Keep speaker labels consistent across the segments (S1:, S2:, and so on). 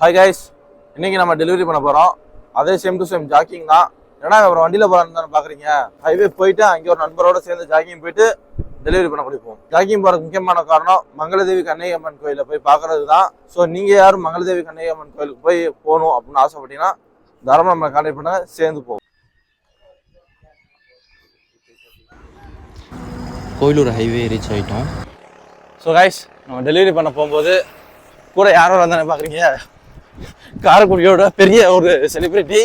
S1: Hi guys, இன்னைக்கு நம்ம delivery பண்ண போகிறோம். அதே சேம் டு சேம் ஜாக்கிங் தான். ஏன்னா ஒரு வண்டியில் போகிறான்னு தானே பார்க்குறீங்க. ஹைவே போயிட்டு அங்கே ஒரு நண்பரோட சேர்ந்து ஜாக்கிங் போயிட்டு டெலிவரி பண்ண கொடுப்போம். ஜாக்கிங் போகிறதுக்கு முக்கியமான காரணம் மங்களதேவி கண்ணகி அம்மன் கோயிலில் போய் பார்க்கறது தான். ஸோ நீங்கள் யாரும் மங்களதேவி கண்ணகி அம்மன் கோயிலுக்கு போய் போகணும் அப்படின்னு ஆசைப்பட்டீங்கன்னா தாராளமாக நம்மளை கான்டாக்ட் பண்ண சேர்ந்து போவோம்.
S2: கோயிலூர் ஹைவே ரீச் ஆகிட்டோம்.
S1: ஸோ கைஸ், நம்ம டெலிவரி பண்ண போகும்போது கூட யாரும் வந்தானே பார்க்குறீங்க. காரைக்குடியோட பெரிய ஒரு செலிபிரிட்டி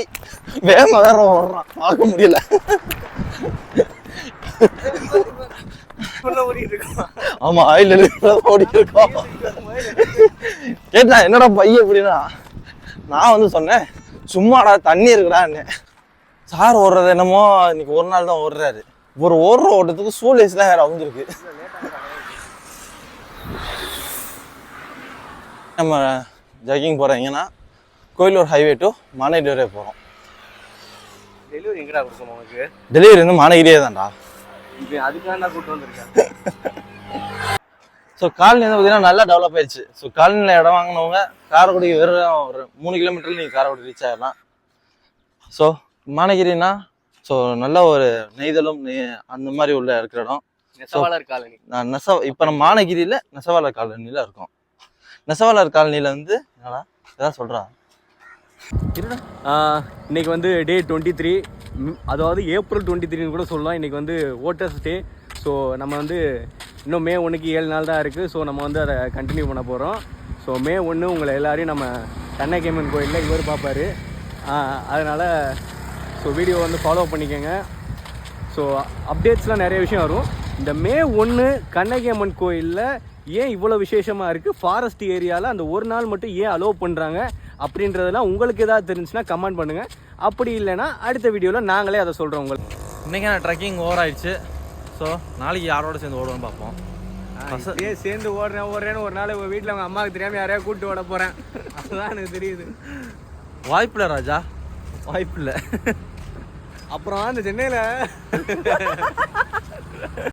S1: வேகமாக வேற ஓடுறான், பார்க்க முடியல. ஆமா, ஆயில் ஓடிட்டு இருக்கோம். கேட்டா என்னடா பையன் அப்படின்னா, நான் வந்து சொன்னேன் சும்மாடா தண்ணி இருக்குடான்னு. சார் ஓடுறது என்னமோ இன்னைக்கு ஒரு நாள் தான் ஓடுறாரு. ஒரு ஓடுற ஓட்டத்துக்கு சூலேஸ்லாம் வேற வந்துருக்கு. நம்ம ஜாக்கிங் போகிறீங்கன்னா கோயிலூர் ஹைவே டு மானகிரி போகிறோம்.
S3: டெலிவரி எங்கடா கொடுக்கணும் உங்களுக்கு?
S1: டெலிவரி வந்து மானகிரியே தான்டா.
S3: இப்போ அதுக்காக கூப்பிட்டு வந்திருக்கேன்.
S1: ஸோ காலனி வந்து பார்த்தீங்கன்னா நல்லா டெவலப் ஆயிடுச்சு. ஸோ காலனியில் இடம் வாங்கினவங்க காரைக்குடி வெறும் ஒரு 3 கிலோமீட்டரில் நீங்கள் காரைக்குடி ரீச் ஆகிடலாம். ஸோ மானகிரினா ஸோ நல்ல ஒரு நெய்தலும் அந்த மாதிரி உள்ள இருக்கிற இடம்.
S3: நெசவாளர் காலனி.
S1: இப்போ நம்ம மானகிரியில் நெசவாளர் காலனியில் இருக்கோம். நெசவாளர் காலனியில் வந்து என்னடா ஏதாவது சொல்கிறா?
S3: இன்னைக்கு வந்து டே 23, அதாவது ஏப்ரல் 23 கூட சொல்லலாம். இன்றைக்கி வந்து ஓட்டர்ஸ் டே. ஸோ நம்ம வந்து இன்னும் மே 1க்கு 7 நாள் தான் இருக்குது. ஸோ நம்ம வந்து அதை கண்டினியூ பண்ண போகிறோம். ஸோ மே 1 உங்களை எல்லாரையும் நம்ம கண்ணகி அம்மன் கோயிலில் இவர் பார்ப்பார். அதனால் ஸோ வீடியோ வந்து ஃபாலோ பண்ணிக்கோங்க. ஸோ அப்டேட்ஸ்லாம் நிறைய விஷயம் வரும். இந்த மே 1 கண்ணகி அம்மன் கோயிலில் ஏன் இவ்வளோ விசேஷமாக இருக்குது, ஃபாரஸ்ட் ஏரியாவில் அந்த ஒரு நாள் மட்டும் ஏன் அலோவ் பண்ணுறாங்க அப்படின்றதெல்லாம் உங்களுக்கு ஏதாவது தெரிஞ்சுன்னா கமெண்ட் பண்ணுங்கள். அப்படி இல்லைன்னா அடுத்த வீடியோவில் நாங்களே அதை சொல்கிறோம் உங்களுக்கு.
S1: இன்றைக்கான ட்ரெக்கிங் ஓவர் ஆயிடுச்சு. ஸோ நாளைக்கு யாரோட சேர்ந்து ஓடுவோம்னு பார்ப்போம்.
S3: சேர்ந்து ஓடுறேன்னு ஒரு நாள் வீட்டில் அவங்க அம்மாவுக்கு தெரியாமல் யாரையா கூப்பிட்டு ஓட போகிறேன். அதுதான் எனக்கு தெரியுது.
S1: வாய்ப்பில்லை ராஜா, வாய்ப்பில்லை.
S3: அப்புறம் அந்த சென்னையில்